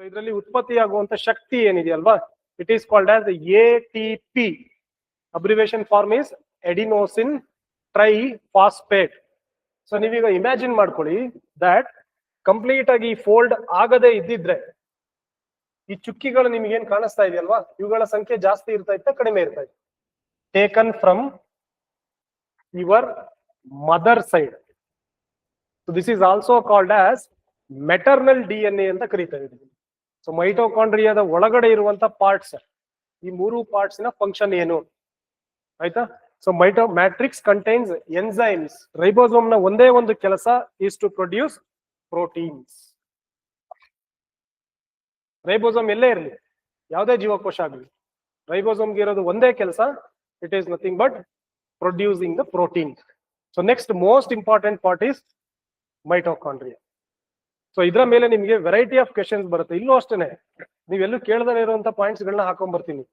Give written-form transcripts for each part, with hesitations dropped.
ಇದರಲ್ಲಿ ಉತ್ಪತ್ತಿಯಾಗುವಂತ ಶಕ್ತಿ ಏನಿದೆಯಲ್ವಾ, it is called as ATP. Abbreviation form is adenosine triphosphate. So ನೀವೀಗ ಇಮ್ಯಾಜಿನ್ ಮಾಡ್ಕೊಳ್ಳಿ ದಟ್ ಕಂಪ್ಲೀಟ್ ಆಗಿ ಫೋಲ್ಡ್ ಆಗದೆ ಇದ್ದಿದ್ರೆ ಈ ಚುಕ್ಕಿಗಳು ನಿಮ್ಗೆ ಏನ್ ಕಾಣಿಸ್ತಾ ಇದೆಯಲ್ವಾ, ಇವುಗಳ ಸಂಖ್ಯೆ ಜಾಸ್ತಿ ಇರ್ತಾ ಇತ್ತ ಕಡಿಮೆ ಇರ್ತಾ ಇತ್ತು? Taken from your mother side. So this is also called as maternal DNA ಅಂತ ಕರೀತಾರೆ. ಸೊ ಮೈಟೋಕಾಂಡ್ರಿಯಾದ ಒಳಗಡೆ ಇರುವಂತ ಪಾರ್ಟ್ಸ್, ಈ ಮೂರು ಪಾರ್ಟ್ಸ್ ನ ಫಂಕ್ಷನ್ ಏನು ಆಯ್ತಾ? So matrix contains enzymes. Ribosome ನ ಒಂದೇ ಒಂದು ಕೆಲಸ is to produce proteins. Ribosome ಎಲ್ಲೇ ಇರಲಿ, ಯಾವುದೇ ಜೀವಕೋಶ ಆಗಲಿ, ರೈಬೋಸೋಮ್ಗೆ ಇರೋದು ಒಂದೇ ಕೆಲಸ, it is nothing but producing the protein. So next most important part is mitochondria. So ಇದರ ಮೇಲೆ ನಿಮಗೆ ವೆರೈಟಿ ಆಫ್ ಕ್ವೆಶನ್ಸ್ ಬರುತ್ತೆ. ಇಲ್ಲೂ ಅಷ್ಟೇನೆ, ನೀವೆಲ್ಲೂ ಕೇಳದೇ ಇರುವಂತ ಪಾಯಿಂಟ್ಸ್ ಗಳನ್ನ ಹಾಕೊಂಡ್ ಬರ್ತೀನಿ.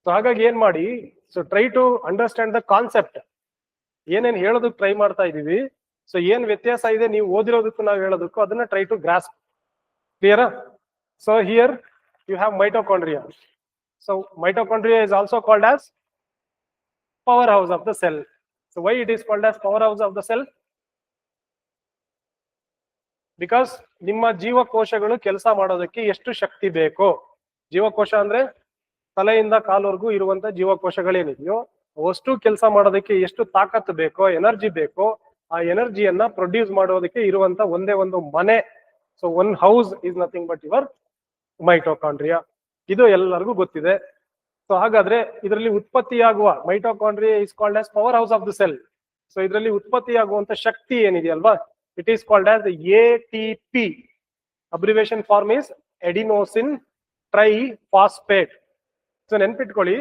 ಸೊ ಹಾಗಾಗಿ ಏನ್ ಮಾಡಿ, so try to understand the concept. ಏನೇನ್ ಹೇಳೋದಕ್ಕೆ ಟ್ರೈ ಮಾಡ್ತಾ ಇದೀವಿ, ಸೊ ಏನ್ ವ್ಯತ್ಯಾಸ ಇದೆ ನೀವು ಓದಿರೋದಕ್ಕೂ ನಾವು ಹೇಳೋದಕ್ಕೂ, ಅದನ್ನ ಟ್ರೈ ಟು ಗ್ರಾಸ್ಪ್. ಕ್ಲಿಯರಾ? So here you have mitochondria. So mitochondria is also called as powerhouse of the cell. So why it is called as powerhouse of the cell? Because ನಿಮ್ಮ ಜೀವಕೋಶಗಳು ಕೆಲಸ ಮಾಡೋದಕ್ಕೆ ಎಷ್ಟು ಶಕ್ತಿ ಬೇಕೋ, ಜೀವಕೋಶ ಅಂದ್ರೆ ತಲೆಯಿಂದ ಕಾಲವರೆಗೂ ಇರುವಂತ ಜೀವಕೋಶಗಳೇನಿದೆಯೋ ಅಷ್ಟು ಕೆಲಸ ಮಾಡೋದಕ್ಕೆ ಎಷ್ಟು ತಾಕತ್ತು ಬೇಕೋ, ಎನರ್ಜಿ ಬೇಕೋ, ಆ ಎನರ್ಜಿಯನ್ನ ಪ್ರೊಡ್ಯೂಸ್ ಮಾಡೋದಕ್ಕೆ ಇರುವಂತ ಒಂದೇ ಒಂದು ಮನೆ. So one house is nothing but your mitochondria. ಇದು ಎಲ್ಲರಿಗೂ ಗೊತ್ತಿದೆ. ಸೊ ಹಾಗಾದ್ರೆ ಇದರಲ್ಲಿ ಉತ್ಪತ್ತಿಯಾಗುವ mitochondria is called as power house of the cell. So ಇದರಲ್ಲಿ ಉತ್ಪತ್ತಿಯಾಗುವಂತ ಶಕ್ತಿ ಏನಿದೆಯಲ್ವಾ, it is called as ATP. Abbreviation form is adenosine triphosphate. So ನೆನ್ಪಿಟ್ಕೊಳ್ಳಿ,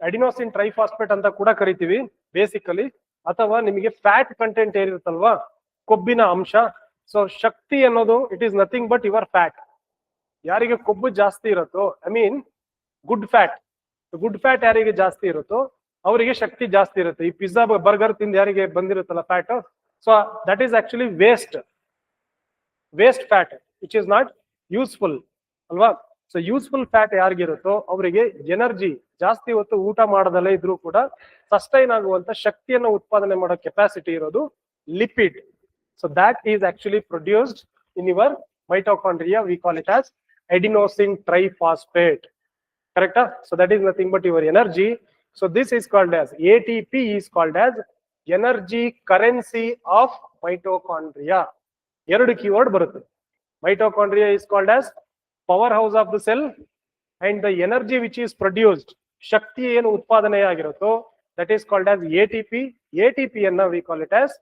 ಅಡಿನೋಸಿನ್ ಟ್ರೈಫಾಸ್ಫೇಟ್ ಅಂತ ಕೂಡ ಕರಿತೀವಿ ಬೇಸಿಕಲಿ. ಅಥವಾ ನಿಮಗೆ ಫ್ಯಾಟ್ ಕಂಟೆಂಟ್ ಏನಿರುತ್ತಲ್ವಾ, ಕೊಬ್ಬಿನ ಅಂಶ. ಸೊ ಶಕ್ತಿ ಅನ್ನೋದು it is nothing but your fat. ಯಾರಿಗೆ ಕೊಬ್ಬು ಜಾಸ್ತಿ ಇರುತ್ತೋ, ಐ ಮೀನ್ ಗುಡ್ ಫ್ಯಾಟ್ ಯಾರಿಗೆ ಜಾಸ್ತಿ ಇರುತ್ತೋ ಅವರಿಗೆ ಶಕ್ತಿ ಜಾಸ್ತಿ ಇರುತ್ತೆ. ಈ ಪಿಜ್ಜಾ ಬರ್ಗರ್ ತಿಂದು ಯಾರಿಗೆ ಬಂದಿರುತ್ತಲ್ಲ fat, so that is actually waste fat which is not useful ಅಲ್ವಾ. ಸೊ ಯೂಸ್ಫುಲ್ ಫ್ಯಾಟ್ ಯಾರಿಗಿರುತ್ತೋ ಅವರಿಗೆ ಎನರ್ಜಿ, ಜಾಸ್ತಿ ಹೊತ್ತು ಊಟ ಮಾಡದಲ್ಲೇ ಇದ್ರೂ ಕೂಡ ಸಸ್ಟೈನ್ ಆಗುವಂತ ಶಕ್ತಿಯನ್ನು ಉತ್ಪಾದನೆ ಮಾಡೋ ಕೆಪಾಸಿಟಿ ಇರೋದು lipid. So that is actually produced in your mitochondria. We call it as adenosine triphosphate. Correct? So that is nothing but your energy. So this is called as ATP is called as energy currency of mitochondria. ಎರಡು keyword ಬರುತ್ತೆ. Mitochondria is called as powerhouse of the cell and the energy which is produced, ಶಕ್ತಿ ಏನು ಉತ್ಪಾದನೆ ಆಗಿರುತ್ತೋ, that is called as ATP. ATP ಅನ್ನ we call it as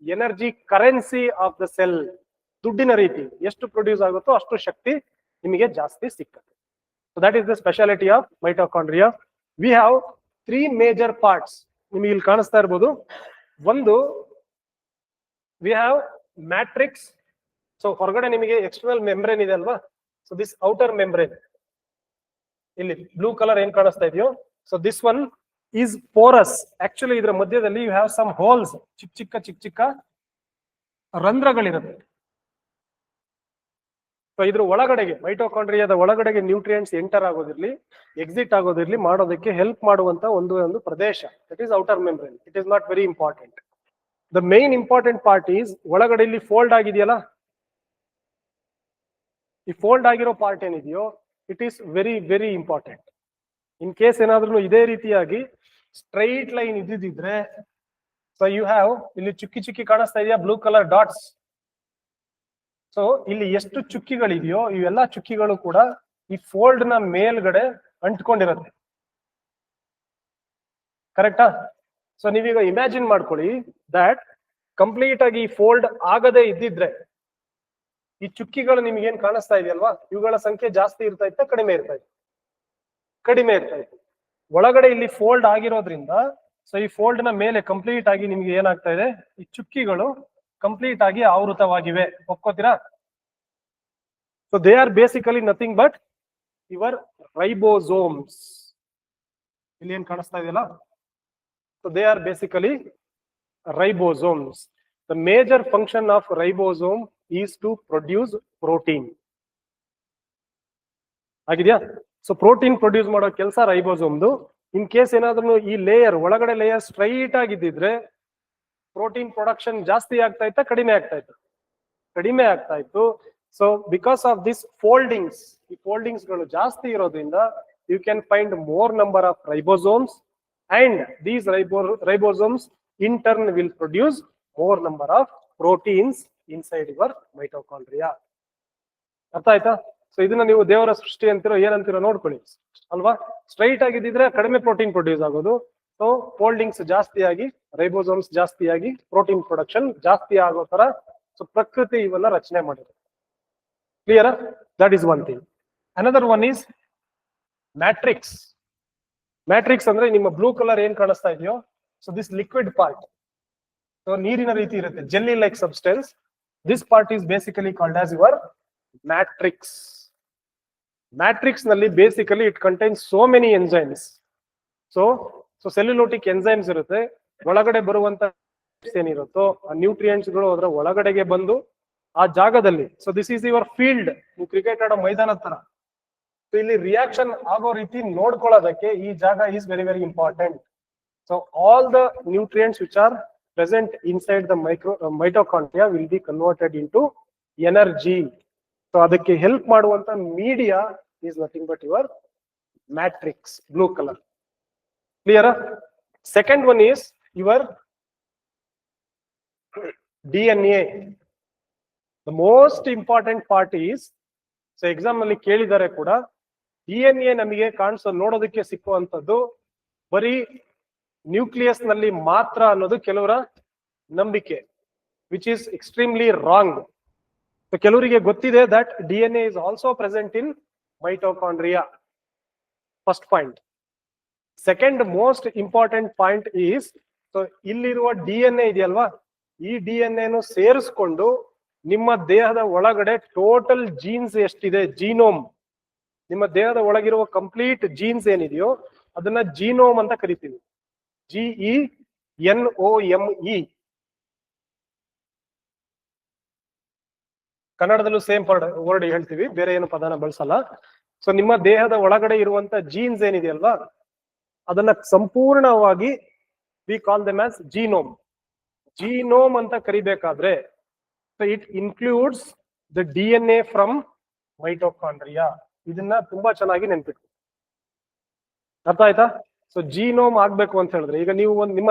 energy currency of the cell. ದುಡ್ಡಿನ ರೀತಿ ಎಷ್ಟು produce ಆಗುತ್ತೋ ಅಷ್ಟು ಶಕ್ತಿ ನಿಮಗೆ ಜಾಸ್ತಿ ಸಿಕ್ಕುತ್ತೆ. So that is the speciality of mitochondria. We have three major parts. ನಿಮಗೆ ಇಲ್ಲಿ ಕಾಣಿಸ್ತಾ ಇರಬಹುದು. ಒಂದು, we have matrix. ಸೊ ಹೊರಗಡೆ ನಿಮಗೆ ಎಕ್ಸ್ಟರ್ನಲ್ ಮೆಂಬ್ರೇನ್ ಇದೆ ಅಲ್ವಾ. ಸೊ ದಿಸ್ ಔಟರ್ ಮೆಂಬ್ರೇನ್, ಇಲ್ಲಿ ಬ್ಲೂ ಕಲರ್ ಏನ್ ಕಾಣಿಸ್ತಾ ಇದೆಯೋ, so this one is Porus. Actually ಇದರ ಮಧ್ಯದಲ್ಲಿ ಯು ಹ್ಯಾವ್ ಸಮ್ ಹೋಲ್ಸ್, ಚಿಕ್ಕ ಚಿಕ್ಕ ರಂಧ್ರಗಳಿರುತ್ತೆ. ಸೊ ಇದ್ರ ಒಳಗಡೆಗೆ, ಮೈಟೋಕಾಂಡ್ರಿಯಾದ ಒಳಗಡೆಗೆ ನ್ಯೂಟ್ರಿಯೆಂಟ್ಸ್ ಎಂಟರ್ ಆಗೋದಿರ್ಲಿ, ಎಕ್ಸಿಟ್ ಆಗೋದಿರ್ಲಿ ಮಾಡೋದಕ್ಕೆ ಹೆಲ್ಪ್ ಮಾಡುವಂತ ಒಂದು ಪ್ರದೇಶ, that is outer membrane. It is not very important. The main important part is ಒಳಗಡೆ ಇಲ್ಲಿ ಫೋಲ್ಡ್ ಆಗಿದೆಯಲ್ಲ, ಈ ಫೋಲ್ಡ್ ಆಗಿರೋ ಪಾರ್ಟ್ ಏನಿದೆಯೋ it is very very important. In case ಏನಾದ್ರೂ ಇದೇ ರೀತಿಯಾಗಿ ಸ್ಟ್ರೈಟ್ ಲೈನ್ ಇದ್ದಿದ್ರೆ, ಸೊ ಯು ಹ್ಯಾವ್ ಇಲ್ಲಿ ಚುಕ್ಕಿ ಕಾಣಿಸ್ತಾ ಇದೆಯಾ, ಬ್ಲೂ ಕಲರ್ ಡಾಟ್ಸ್. ಸೊ ಇಲ್ಲಿ ಎಷ್ಟು ಚುಕ್ಕಿಗಳಿದೆಯೋ ಇವೆಲ್ಲ ಚುಕ್ಕಿಗಳು ಕೂಡ ಈ ಫೋಲ್ಡ್ ನ ಮೇಲ್ಗಡೆ ಅಂಟ್ಕೊಂಡಿರುತ್ತೆ. ಕರೆಕ್ಟಾ? ಸೊ ನೀವೀಗ ಇಮ್ಯಾಜಿನ್ ಮಾಡ್ಕೊಳ್ಳಿ ದಟ್ ಕಂಪ್ಲೀಟ್ ಆಗಿ ಫೋಲ್ಡ್ ಆಗದೆ ಇದ್ದಿದ್ರೆ ಈ ಚುಕ್ಕಿಗಳು ನಿಮ್ಗೆ ಏನ್ ಕಾಣಿಸ್ತಾ ಇದೆಯಲ್ವಾ, ಇವುಗಳ ಸಂಖ್ಯೆ ಜಾಸ್ತಿ ಇರ್ತಾ ಇತ್ತ ಕಡಿಮೆ ಇರ್ತಾ ಇತ್ತು? ಕಡಿಮೆ ಇರ್ತಾ ಇತ್ತು. ಒಳಗಡೆ ಇಲ್ಲಿ ಫೋಲ್ಡ್ ಆಗಿರೋದ್ರಿಂದ, ಸೊ ಈ ಫೋಲ್ಡ್ ನ ಮೇಲೆ ಕಂಪ್ಲೀಟ್ ಆಗಿ ನಿಮ್ಗೆ ಏನಾಗ್ತಾ ಇದೆ, ಈ ಚುಕ್ಕಿಗಳು ಕಂಪ್ಲೀಟ್ ಆಗಿ ಆವೃತವಾಗಿವೆ. ಒಪ್ಕೋತೀರಾ? So they are basically nothing but your ribosomes. ಇಲ್ಲಿ ಏನ್ ಕಾಣಿಸ್ತಾ ಇದೆಯಲ್ಲ, so they are basically ribosomes. The major function of ribosome is to produce protein. ಆಗಿದೆಯಾ? ಸೊ ಪ್ರೋಟೀನ್ ಪ್ರೊಡ್ಯೂಸ್ ಮಾಡೋ ಕೆಲಸ ರೈಬೋಸೋಮ್ದು. ಇನ್ ಕೇಸ್ ಏನಾದ್ರೂ ಈ ಲೇಯರ್ ಒಳಗಡೆ ಲೇಯರ್ ಸ್ಟ್ರೈಟ್ ಆಗಿದ್ದಿದ್ರೆ ಪ್ರೋಟೀನ್ ಪ್ರೊಡಕ್ಷನ್ ಜಾಸ್ತಿ ಆಗ್ತಾ ಇತ್ತಾ ಕಡಿಮೆ ಆಗ್ತಾ ಇತ್ತು? ಕಡಿಮೆ ಆಗ್ತಾ ಇತ್ತು. So because of this foldings, ಈ ಫೋಲ್ಡಿಂಗ್ಸ್ ಗಳು ಜಾಸ್ತಿ ಇರೋದ್ರಿಂದ you can find more number of ribosomes and these ribosomes in turn will produce more number of proteins inside your mitochondria. ಅರ್ಥ ಆಯ್ತಾ? ಸೊ ಇದನ್ನ ನೀವು ದೇವರ ಸೃಷ್ಟಿ ಅಂತಿರೋ ಏನಂತಿರೋ ನೋಡ್ಕೊಳ್ಳಿ ಅಲ್ವಾ. ಸ್ಟ್ರೈಟ್ ಆಗಿದ್ದಿದ್ರೆ ಕಡಿಮೆ ಪ್ರೋಟೀನ್ ಪ್ರೊಡ್ಯೂಸ್ ಆಗೋದು. ಸೊ ಫೋಲ್ಡಿಂಗ್ಸ್ ಜಾಸ್ತಿ ಆಗಿ ರೈಬೋಸೋಮ್ಸ್ ಜಾಸ್ತಿ ಆಗಿ ಪ್ರೋಟೀನ್ ಪ್ರೊಡಕ್ಷನ್ ಜಾಸ್ತಿ ಆಗೋ ತರ ಸೊ ಪ್ರಕೃತಿ ಇವನ್ನ ರಚನೆ ಮಾಡಿದೆ. Clear? That is one thing. Another one is matrix. Matrix ಅಂದ್ರೆ ನಿಮ್ಮ ಬ್ಲೂ ಕಲರ್ ಏನ್ ಕಾಣಿಸ್ತಾ ಇದೆಯೋ, so this liquid part, so ನೀರಿನ ರೀತಿ ಇರುತ್ತೆ, jelly like substance. This part is basically called as your matrix. Matrix ನಲ್ಲಿ basically it contains so many enzymes. So cellulolytic enzymes ಇರುತ್ತೆ. ಒಳಗಡೆ ಬರುವಂತ ಏನಿರುತ್ತೋ ಆ ನ್ಯೂಟ್ರಿಯೆಂಟ್ಸ್ ಗಳು ಅದರ ಒಳಗಡೆಗೆ ಬಂದು ಆ ಜಾಗದಲ್ಲಿ, so this is your field. ನೀವು ಕ್ರಿಕೆಟ್ ಆಡೋ ಮೈದಾನದ ತರ. ಸೊ ಇಲ್ಲಿ ರಿಯಾಕ್ಷನ್ ಆಗೋ ರೀತಿ ನೋಡ್ಕೊಳ್ಳೋದಕ್ಕೆ ಈ ಜಾಗ is very very important. So all the nutrients which are present inside the mitochondria will be converted into energy. So ಅದಕ್ಕೆ ಹೆಲ್ಪ್ ಮಾಡುವಂತ media is nothing but your matrix, blue colour. Clear? Second one is your DNA. The most important part is, so exam ನಲ್ಲಿ ಕೇಳಿದ್ದಾರೆ ಕೂಡ, DNA ನಮಗೆ ನೋಡೋದಕ್ಕೆ ಸಿಕ್ಕುವಂಥದ್ದು ಬರೀ nucleus ನಲ್ಲಿ ಮಾತ್ರ ಅನ್ನೋದು ಕೆಲವರ ನಂಬಿಕೆ, which is extremely wrong. So ಕೆಲವರಿಗೆ ಗೊತ್ತಿದೆ that DNA is also present in mitochondria. First point. Second most important point is, so ಇಲ್ಲಿರುವ DNA ಇದೆಯಲ್ವಾ, ಈ DNA ಸೇರಿಸ್ಕೊಂಡು ನಿಮ್ಮ ದೇಹದ ಒಳಗಡೆ ಟೋಟಲ್ ಜೀನ್ಸ್ ಎಷ್ಟಿದೆ, ಜೀನೋಮ್, ನಿಮ್ಮ ದೇಹದ ಒಳಗಿರುವ ಕಂಪ್ಲೀಟ್ ಜೀನ್ಸ್ ಏನಿದೆಯೋ ಅದನ್ನ ಜೀನೋಮ್ ಅಂತ ಕರಿತೀವಿ. GENOME. ಕನ್ನಡದಲ್ಲೂ ಸೇಮ್ ವರ್ಡ್ ಹೇಳ್ತೀವಿ, ಬೇರೆ ಏನು ಪದನ ಬಳಸಲ್ಲ. ಸೊ ನಿಮ್ಮ ದೇಹದ ಒಳಗಡೆ ಇರುವಂತ ಜೀನ್ಸ್ ಏನಿದೆಯಲ್ವಾ ಅದನ್ನ ಸಂಪೂರ್ಣವಾಗಿ we call them as genome. Genome ಅಂತ ಕರಿಬೇಕಾದ್ರೆ it includes the DNA from mitochondria. ಇದನ್ನ ತುಂಬಾ ಚೆನ್ನಾಗಿ ನೆನ್ಪಿಟ್ಟು. ಅರ್ಥ ಆಯ್ತಾ? ಸೊ ಜೀನೋಮ್ ಆಗ್ಬೇಕು ಅಂತ ಹೇಳಿದ್ರೆ, ಈಗ ನೀವು ನಿಮ್ಮ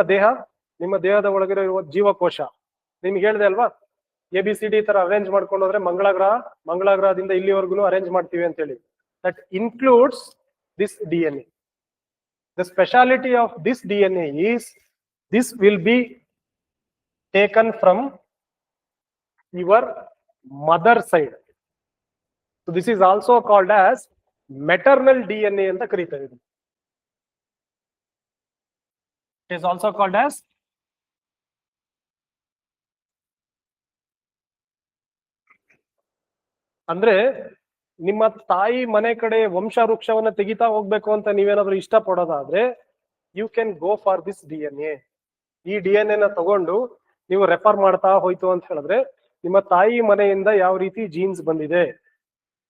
ದೇಹದ ಒಳಗಿರೋ ಇರುವ ಜೀವಕೋಶ ನಿಮ್ಗೆ ಹೇಳಿದೆ ಅಲ್ವಾ, ABCD ತರ ಅರೇಂಜ್ ಮಾಡ್ಕೊಂಡು ಹೋದ್ರೆ ಮಂಗಳಗ್ರಹದಿಂದ ಇಲ್ಲಿವರೆಗೂ ಅರೇಂಜ್ ಮಾಡ್ತೀವಿ ಅಂತ ಹೇಳಿ. That includes this DNA. The speciality of this DNA is this will be taken from your mother side. So this is also called as maternal DNA anta ಕರೀತಾರೆ. It is also called as ಅಂದ್ರೆ ನಿಮ್ಮ ತಾಯಿ ಮನೆ ಕಡೆ ವಂಶ ವೃಕ್ಷವನ್ನ ತೆಗಿತಾ ಹೋಗ್ಬೇಕು ಅಂತ ನೀವೇನಾದ್ರೂ ಇಷ್ಟ ಪಡೋದಾದ್ರೆ you can go for this DNA. ಈ DNA ನ ತಗೊಂಡು ನೀವು ರೆಫರ್ ಮಾಡ್ತಾ ಹೋಯ್ತು ಅಂತ ಹೇಳಿದ್ರೆ ನಿಮ್ಮ ತಾಯಿ ಮನೆಯಿಂದ ಯಾವ ರೀತಿ ಜೀನ್ಸ್ ಬಂದಿದೆ.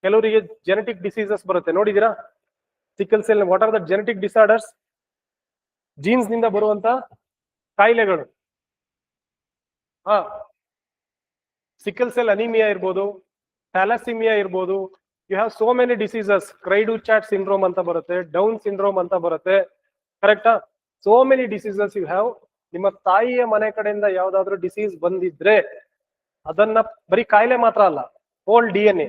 ಕೆಲವರಿಗೆ ಜೆನೆಟಿಕ್ ಡಿಸೀಸಸ್ ಬರುತ್ತೆ, ನೋಡಿದೀರಾ? Sickle cell, what are the genetic disorders? Genes ನಿಂದ ಬರುವಂತ ಕಾಯಿಲೆಗಳು. ಸಿಕಲ್ ಸೆಲ್ ಅನಿಮಿಯಾ ಇರ್ಬೋದು, ಥ್ಯಾಲಸಿಮಿಯಾ ಇರ್ಬೋದು. You have so many diseases. Cri du chat syndrome ಅಂತ ಬರುತ್ತೆ, ಡೌನ್ ಸಿಂಡ್ರೋಮ್ ಅಂತ ಬರುತ್ತೆ. ಕರೆಕ್ಟಾ? So many diseases you have. ನಿಮ್ಮ ತಾಯಿಯ ಮನೆ ಕಡೆಯಿಂದ ಯಾವ್ದಾದ್ರು ಡಿಸೀಸ್ ಬಂದಿದ್ರೆ ಅದನ್ನ ಬರೀ ಕಾಯಿಲೆ ಮಾತ್ರ ಅಲ್ಲ, ಹೋಲ್ DNA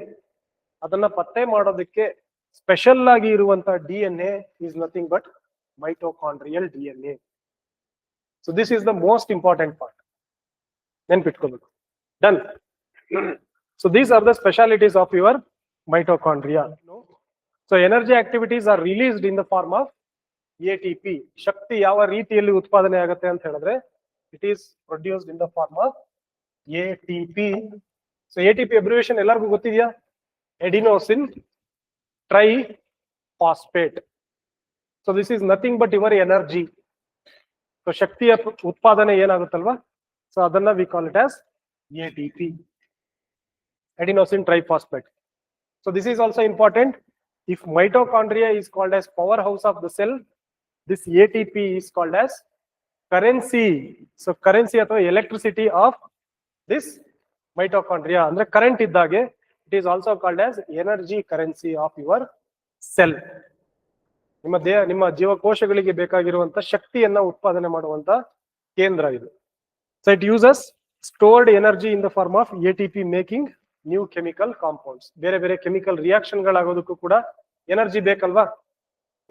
ಅದನ್ನ ಪತ್ತೆ ಮಾಡೋದಕ್ಕೆ ಸ್ಪೆಷಲ್ ಆಗಿ ಇರುವಂತ DNA is nothing but mitochondrial DNA. So this is the most important part. ನೆನ್ಪಿಟ್ಕೋಬೇಕು. Done. So these are the specialities of your mitochondria. So energy activities are released in the form of ATP. ಶಕ್ತಿ ಯಾವ ರೀತಿಯಲ್ಲಿ ಉತ್ಪಾದನೆ ಆಗುತ್ತೆ ಅಂತ ಹೇಳಿದ್ರೆ it is produced in the form of ATP. So ATP abbreviation ಎಲ್ಲರಿಗೂ ಗೊತ್ತಿದೆಯಾ? Adenosine triphosphate. So this is nothing but your energy. So ಶಕ್ತಿಯ ಉತ್ಪಾದನೆ ಏನಾಗುತ್ತಲ್ವಾ, ಸೊ ಅದನ್ನ we call it as ATP. Adenosine triphosphate. So this is also important. If mitochondria is called as powerhouse of the cell, this ATP is called as currency. So currency ಅಥವಾ electricity of this mitochondria. ಅಂದ್ರೆ current ಇದ್ದಾಗೆ it is also called as energy currency of your cell. ನಿಮ್ಮ ಜೀವಕೋಶಗಳಿಗೆ ಬೇಕಾಗಿರುವಂತ ಶಕ್ತಿಯನ್ನ ಉತ್ಪಾದನೆ ಮಾಡುವಂತ ಕೇಂದ್ರ ಇದು. So it uses stored energy in the form of ATP making new chemical compounds. ಬೇರೆ ಬೇರೆ ಕೆಮಿಕಲ್ ರಿಯಾಕ್ಷನ್ ಗಳಾಗೋದಕ್ಕೂ ಕೂಡ ಎನರ್ಜಿ ಬೇಕಲ್ವಾ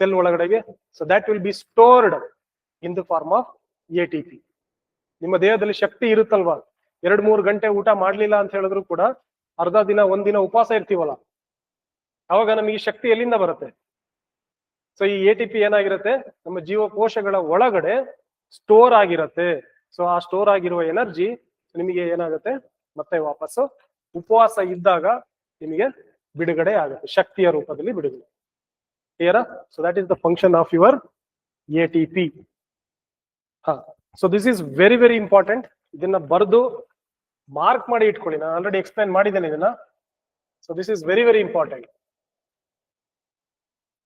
ಸೆಲ್ ಒಳಗಡೆಗೆ. So that will be stored in the form of ATP. ನಿಮ್ಮ ದೇಹದಲ್ಲಿ ಶಕ್ತಿ ಇರುತ್ತಲ್ವಾ, 2-3 ಗಂಟೆ ಊಟ ಮಾಡ್ಲಿಲ್ಲ ಅಂತ ಹೇಳಿದ್ರು ಕೂಡ ಅರ್ಧ ದಿನ ಒಂದಿನ ಉಪವಾಸ ಇರ್ತೀವಲ್ಲ, ಅವಾಗ ನಮಗೆ ಶಕ್ತಿ ಎಲ್ಲಿಂದ ಬರುತ್ತೆ? ಸೊ ಈ ATP ಏನಾಗಿರುತ್ತೆ, ನಮ್ಮ ಜೀವಕೋಶಗಳ ಒಳಗಡೆ ಸ್ಟೋರ್ ಆಗಿರುತ್ತೆ. ಸೊ ಆ ಸ್ಟೋರ್ ಆಗಿರುವ ಎನರ್ಜಿ ನಿಮಗೆ ಏನಾಗುತ್ತೆ, ಮತ್ತೆ ವಾಪಸ್ಸು ಉಪವಾಸ ಇದ್ದಾಗ ನಿಮಗೆ ಬಿಡುಗಡೆ ಆಗುತ್ತೆ, ಶಕ್ತಿಯ ರೂಪದಲ್ಲಿ ಬಿಡುಗಡೆ. ಕ್ಲಿಯರಾ? So that is the function of your ATP. So this is very very important. ಇದನ್ನ ಬರೆದು ಮಾರ್ಕ್ ಮಾಡಿ ಇಟ್ಕೊಳ್ಳಿ. ನಾನು ಆಲ್ರೆಡಿ ಎಕ್ಸ್ಪ್ಲೈನ್ ಮಾಡಿದ್ದೇನೆ ಇದನ್ನ. So this is very very important.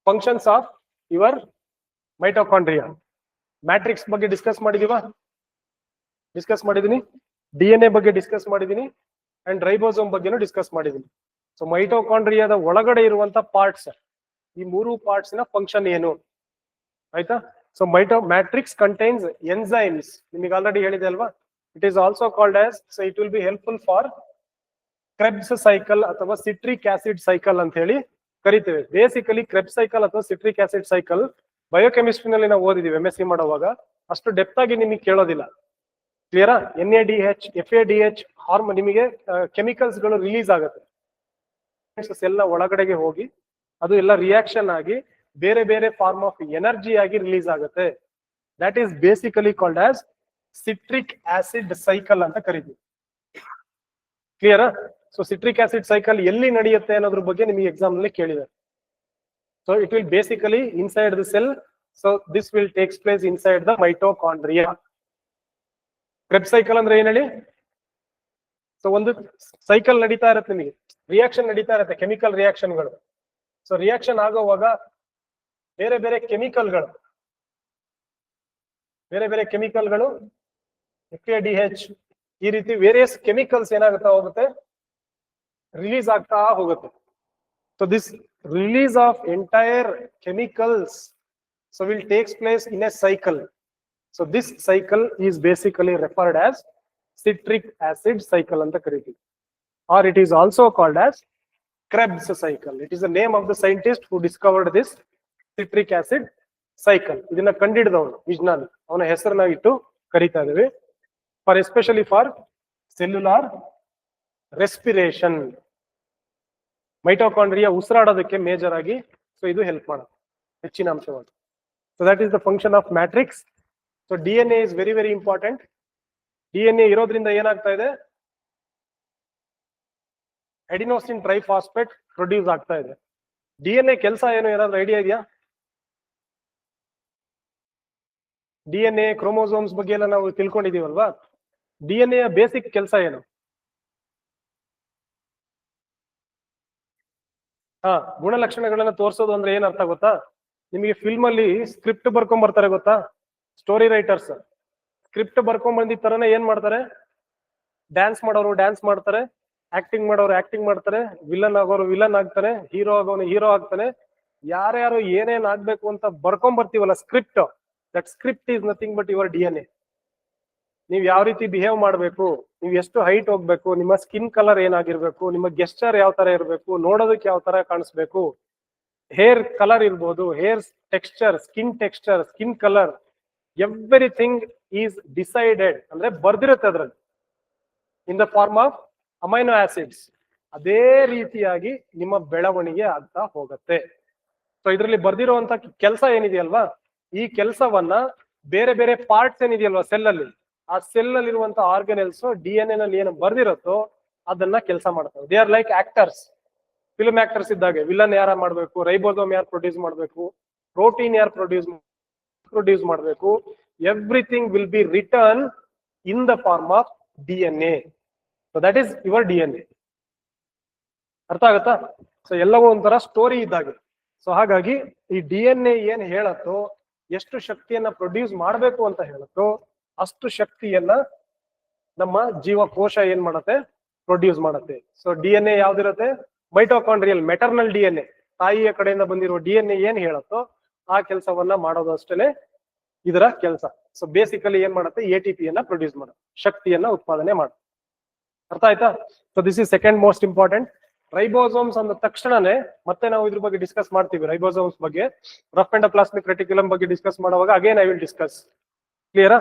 Functions of your mitochondria. Matrix ಬಗ್ಗೆ ಡಿಸ್ಕಸ್ ಮಾಡಿದೀವಾ? ಡಿಸ್ಕಸ್ ಮಾಡಿದೀನಿ. DNA ಬಗ್ಗೆ ಡಿಸ್ಕಸ್ ಮಾಡಿದೀನಿ ಅಂಡ್ ರೈಬೋಸೋಮ್ ಬಗ್ಗೆನೂ ಡಿಸ್ಕಸ್ ಮಾಡಿದೀನಿ. ಸೊ ಮೈಟೋಕಾಂಡ್ರಿಯಾದ ಒಳಗಡೆ ಇರುವಂತ ಪಾರ್ಟ್ಸ್, ಈ 3 ಪಾರ್ಟ್ಸ್ ನ ಫಂಕ್ಷನ್ ಏನು ಆಯ್ತಾ? So matrix contains enzymes. ನಿಮಗೆ ಆಲ್ರೆಡಿ ಹೇಳಿದೆ ಅಲ್ವಾ? It is also called as, so it will be helpful for Krebs cycle ಅಥವಾ ಸಿಟ್ರಿಕ್ ಆಸಿಡ್ ಸೈಕಲ್ ಅಂತ ಹೇಳಿ ಕರಿತೇವೆ. ಬೇಸಿಕಲಿ ಕ್ರೆಬ್ಸ್ ಸೈಕಲ್ ಅಥವಾ ಸಿಟ್ರಿಕ್ ಆಸಿಡ್ ಸೈಕಲ್ ಬಯೋಕೆಮಿಸ್ಟ್ರಿನಲ್ಲಿ ನಾವು ಓದಿದೀವಿ MSc ಮಾಡುವಾಗ. ಅಷ್ಟು ಡೆಪ್ತ್ ಆಗಿ ನಿಮಗೆ ಕೇಳೋದಿಲ್ಲ. ಕ್ಲಿಯರಾ? NADH, FADH ಹಾರ್ಮೋನ್ ನಿಮಗೆ ಕೆಮಿಕಲ್ಸ್ ಗಳು ರಿಲೀಸ್ ಆಗುತ್ತೆ ಸೆಲ್ ನ ಒಳಗಡೆಗೆ ಹೋಗಿ, ಅದು ಎಲ್ಲ ರಿಯಾಕ್ಷನ್ ಆಗಿ ಬೇರೆ ಬೇರೆ ಫಾರ್ಮ್ ಆಫ್ ಎನರ್ಜಿ ಆಗಿ ರಿಲೀಸ್ ಆಗುತ್ತೆ. That is basically called as citric acid cycle ಅಂತ ಕರಿತೀವಿ. ಕ್ಲಿಯರಾ? ಸೊ ಸಿಟ್ರಿಕ್ ಆಸಿಡ್ ಸೈಕಲ್ ಎಲ್ಲಿ ನಡೆಯುತ್ತೆ ಅನ್ನೋದ್ರ ಬಗ್ಗೆ ನಿಮಗೆ ಎಕ್ಸಾಮ್ ನಲ್ಲಿ ಕೇಳಿದ್ದಾರೆ. So it will basically inside the cell. So this will takes place inside the mitochondria. Kreb cycle ಅಂದ್ರೆ ಏನ್ ಹೇಳಿ? ಸೊ ಒಂದು ಸೈಕಲ್ ನಡೀತಾ ಇರುತ್ತೆ, ನಿಮಗೆ ರಿಯಾಕ್ಷನ್ ನಡೀತಾ ಇರುತ್ತೆ, ಕೆಮಿಕಲ್ ರಿಯಾಕ್ಷನ್ಗಳು. ಸೊ ರಿಯಾಕ್ಷನ್ ಆಗೋವಾಗ ಬೇರೆ ಬೇರೆ ಕೆಮಿಕಲ್ಗಳು FADH ಈ ರೀತಿ ವೇರಿಯಸ್ ಕೆಮಿಕಲ್ಸ್ ಏನಾಗುತ್ತಾ ಹೋಗುತ್ತೆ, ರಿಲೀಸ್ ಆಗ್ತಾ ಹೋಗುತ್ತೆ. So this release of entire chemicals so will takes place in a cycle. So this cycle is basically referred as citric acid cycle ಅಂತ ಕರಿತೀವಿ. Or it is also called as Krebs cycle. It is the name of the scientist who discovered this citric acid cycle. ಇದನ್ನ ಕಂಡಿಡಿದವನು ವಿಜ್ಞಾನಿ, ಅವನ ಹೆಸರನ್ನ ಇಟ್ಟು ಕರೀತಾ ಇದ್ದೀವಿ. For especially for cellular respiration. Mitochondria ಉಸಿರಾಡೋದಕ್ಕೆ ಮೇಜರ್ ಆಗಿ ಸೊ ಇದು ಹೆಲ್ಪ್ ಮಾಡುತ್ತೆ, ಹೆಚ್ಚಿನ ಅಂಶವಾಗಿ. So that is the function of matrix. So DNA is very very important. DNA ಇರೋದ್ರಿಂದ ಏನಾಗ್ತಾ ಇದೆ, ಅಡಿನೋಸಿನ್ ಟ್ರೈಫಾಸ್ಫೇಟ್ ಪ್ರೊಡ್ಯೂಸ್ ಆಗ್ತಾ ಇದೆ. DNA ಕೆಲಸ ಏನು, ಏನಾದ್ರೂ ಐಡಿಯಾ ಇದೆಯಾ? DNA ಕ್ರೋಮೋಸೋಮ್ಸ್ ಬಗ್ಗೆ ಎಲ್ಲ ನಾವು ತಿಳ್ಕೊಂಡಿದೀವಲ್ವಾ? DNA ಬೇಸಿಕ್ ಕೆಲಸ ಏನು? ಗುಣಲಕ್ಷಣಗಳನ್ನ ತೋರಿಸೋದು ಅಂದ್ರೆ ಏನ್ ಅರ್ಥ ಗೊತ್ತಾ? ನಿಮಗೆ ಫಿಲ್ಮ್ ಅಲ್ಲಿ ಸ್ಕ್ರಿಪ್ಟ್ ಬರ್ಕೊಂಡ್ ಬರ್ತಾರೆ ಗೊತ್ತಾ? ಸ್ಟೋರಿ ರೈಟರ್ಸ್ ಸ್ಕ್ರಿಪ್ಟ್ ಬರ್ಕೊಂಡ್ ಬಂದಿದ್ದ ತರನೇ ಏನ್ ಮಾಡ್ತಾರೆ, ಡ್ಯಾನ್ಸ್ ಮಾಡೋರು ಡ್ಯಾನ್ಸ್ ಮಾಡ್ತಾರೆ, ಆಕ್ಟಿಂಗ್ ಮಾಡೋರು ಆಕ್ಟಿಂಗ್ ಮಾಡ್ತಾರೆ, ವಿಲನ್ ಆಗೋರು ವಿಲನ್ ಆಗ್ತಾನೆ, ಹೀರೋ ಆಗೋನು ಹೀರೋ ಆಗ್ತಾನೆ. ಯಾರ್ಯಾರು ಏನೇನ್ ಆಗ್ಬೇಕು ಅಂತ ಬರ್ಕೊಂಡ್ ಬರ್ತೀವಲ್ಲ script, that script is nothing but your DNA. ನೀವ್ ಯಾವ ರೀತಿ ಬಿಹೇವ್ ಮಾಡ್ಬೇಕು, ನೀವ್ ಎಷ್ಟು ಹೈಟ್ ಹೋಗ್ಬೇಕು, ನಿಮ್ಮ ಸ್ಕಿನ್ ಕಲರ್ ಏನಾಗಿರ್ಬೇಕು, ನಿಮ್ಮ ಗೆಸ್ಚರ್ ಯಾವ ತರ ಇರ್ಬೇಕು, ನೋಡೋದಕ್ಕೆ ಯಾವ ತರ ಕಾಣಿಸ್ಬೇಕು, ಹೇರ್ ಕಲರ್ ಇರ್ಬೋದು, hair texture, skin colour, everything is decided ಅಂದ್ರೆ ಬರ್ದಿರುತ್ತೆ ಅದ್ರಲ್ಲಿ in the form of amino acids. ಅದೇ ರೀತಿಯಾಗಿ ನಿಮ್ಮ ಬೆಳವಣಿಗೆ ಆಗ್ತಾ ಹೋಗುತ್ತೆ. ಸೊ ಇದರಲ್ಲಿ ಬರ್ದಿರುವಂತ ಕೆಲಸ ಏನಿದೆಯಲ್ವಾ, ಈ ಕೆಲಸವನ್ನ ಬೇರೆ ಬೇರೆ ಪಾರ್ಟ್ಸ್ ಏನಿದೆಯಲ್ವಾ ಸೆಲ್ ಅಲ್ಲಿ, ಆ ಸೆಲ್ ಅಲ್ಲಿ ಇರುವಂತ ಆರ್ಗನೆಲ್ಸ್ DNA ನಲ್ಲಿ ಏನು ಬರ್ದಿರುತ್ತೋ ಅದನ್ನ ಕೆಲಸ ಮಾಡ್ತವೆ. They are like actors. Film actors ಇದ್ದಾಗೆ ವಿಲನ್ ಯಾರ ಮಾಡ್ಬೇಕು, ರೈಬೋಸೋಮ್ ಯಾರು ಪ್ರೊಡ್ಯೂಸ್ ಮಾಡ್ಬೇಕು, ಪ್ರೋಟೀನ್ ಯಾರು ಪ್ರೊಡ್ಯೂಸ್ ಮಾಡ್ಬೇಕು, everything will be return in the form of DNA. So that is your DNA. ಅರ್ಥ ಆಗುತ್ತಾ? ಸೊ ಎಲ್ಲವೂ ಒಂಥರ ಸ್ಟೋರಿ ಇದ್ದಾಗೆ. ಸೊ ಹಾಗಾಗಿ ಈ DNA ಏನ್ ಹೇಳತ್ತೋ, ಎಷ್ಟು ಶಕ್ತಿಯನ್ನ ಪ್ರೊಡ್ಯೂಸ್ ಮಾಡಬೇಕು ಅಂತ ಹೇಳತ್ತೋ ಅಷ್ಟು ಶಕ್ತಿಯನ್ನ ನಮ್ಮ ಜೀವಕೋಶ ಏನ್ ಮಾಡತ್ತೆ, ಪ್ರೊಡ್ಯೂಸ್ ಮಾಡತ್ತೆ. ಸೊ DNA ಯಾವ್ದಿರತ್ತೆ, ಮೈಟೋಕಾಂಡ್ರಿಯಲ್ ಮೆಟರ್ನಲ್ DNA, ತಾಯಿಯ ಕಡೆಯಿಂದ ಬಂದಿರೋ DNA ಏನ್ ಹೇಳತ್ತೋ ಆ ಕೆಲಸವನ್ನ ಮಾಡೋದು ಅಷ್ಟೇನೆ ಇದರ ಕೆಲಸ. ಸೊ ಬೇಸಿಕಲಿ ಏನ್ ಮಾಡುತ್ತೆ, ATP ಯನ್ನ ಪ್ರೊಡ್ಯೂಸ್ ಮಾಡುತ್ತೆ, ಶಕ್ತಿಯನ್ನ ಉತ್ಪಾದನೆ ಮಾಡುತ್ತೆ. ಅರ್ಥ ಆಯ್ತಾ? So this is second most important. Ribosomes ಅಂದ ತಕ್ಷಣನೇ ಮತ್ತೆ ನಾವು ಇದ್ರ ಬಗ್ಗೆ ಡಿಸ್ಕಸ್ ಮಾಡ್ತೀವಿ. ರೈಬೋಸೋಮ್ಸ್ ಬಗ್ಗೆ ರಫ್ ಎಂಡೋಪ್ಲಾಸ್ಮಿಕ್ ರೆಟಿಕ್ಯುಲಮ್ ಬಗ್ಗೆ ಡಿಸ್ಕಸ್ ಮಾಡುವಾಗ ಅಗೇನ್ ಐ ವಿಲ್ ಡಿಸ್ಕಸ್. ಕ್ಲಿಯರಾ?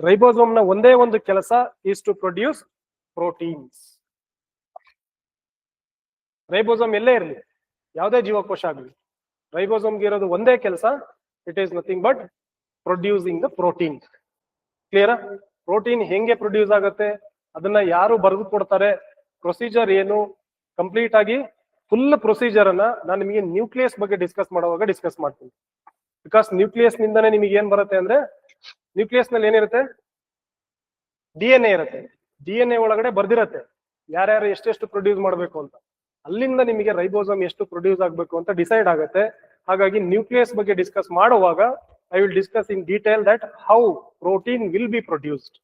ರೈಬೋಸೋಮ್ ನ ಒಂದೇ ಒಂದು ಕೆಲಸ is to produce proteins. Ribosome ಎಲ್ಲೇ ಇರಲಿ, ಯಾವುದೇ ಜೀವಕೋಶ ಆಗಲಿ, ರೈಬೋಸೋಮ್ಗೆ ಇರೋದು ಒಂದೇ ಕೆಲಸ, it is nothing but producing the protein. ಕ್ಲಿಯರಾ? ಪ್ರೋಟೀನ್ ಹೆಂಗೆ ಪ್ರೊಡ್ಯೂಸ್ ಆಗುತ್ತೆ, ಅದನ್ನ ಯಾರು ಬರೆದು ಕೊಡ್ತಾರೆ, ಪ್ರೊಸೀಜರ್ ಏನು, ಕಂಪ್ಲೀಟ್ ಆಗಿ ಫುಲ್ ಪ್ರೊಸೀಜರ್ ಅನ್ನ ನಾನು ನಿಮಗೆ ನ್ಯೂಕ್ಲಿಯಸ್ ಬಗ್ಗೆ ಡಿಸ್ಕಸ್ ಮಾಡುವಾಗ ಡಿಸ್ಕಸ್ ಮಾಡ್ತೀನಿ. ಬಿಕಾಸ್ ನ್ಯೂಕ್ಲಿಯಸ್ ನಿಂದಾನೆ ನಿಮಗೆ ಏನ್ ಬರುತ್ತೆ ಅಂದ್ರೆ, ನ್ಯೂಕ್ಲಿಯಸ್ ನಲ್ಲಿ ಏನಿರುತ್ತೆ, DNA ಇರುತ್ತೆ. DNA ಒಳಗಡೆ ಬರ್ದಿರತ್ತೆ ಯಾರ್ಯಾರು ಎಷ್ಟೆಷ್ಟು ಪ್ರೊಡ್ಯೂಸ್ ಮಾಡಬೇಕು ಅಂತ. ಅಲ್ಲಿಂದ ನಿಮಗೆ ರೈಬೋಸೋಮ್ ಎಷ್ಟು ಪ್ರೊಡ್ಯೂಸ್ ಆಗಬೇಕು ಅಂತ ಡಿಸೈಡ್ ಆಗುತ್ತೆ. ಹಾಗಾಗಿ ನ್ಯೂಕ್ಲಿಯಸ್ ಬಗ್ಗೆ ಡಿಸ್ಕಸ್ ಮಾಡುವಾಗ I will discuss in detail that how protein will be produced.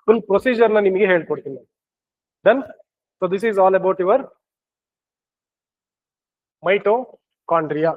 Full procedure ನ ನಿಮಗೆ ಹೇಳ್ಕೊಡ್ತೀನಿ. Done? So this is all about your mitochondria.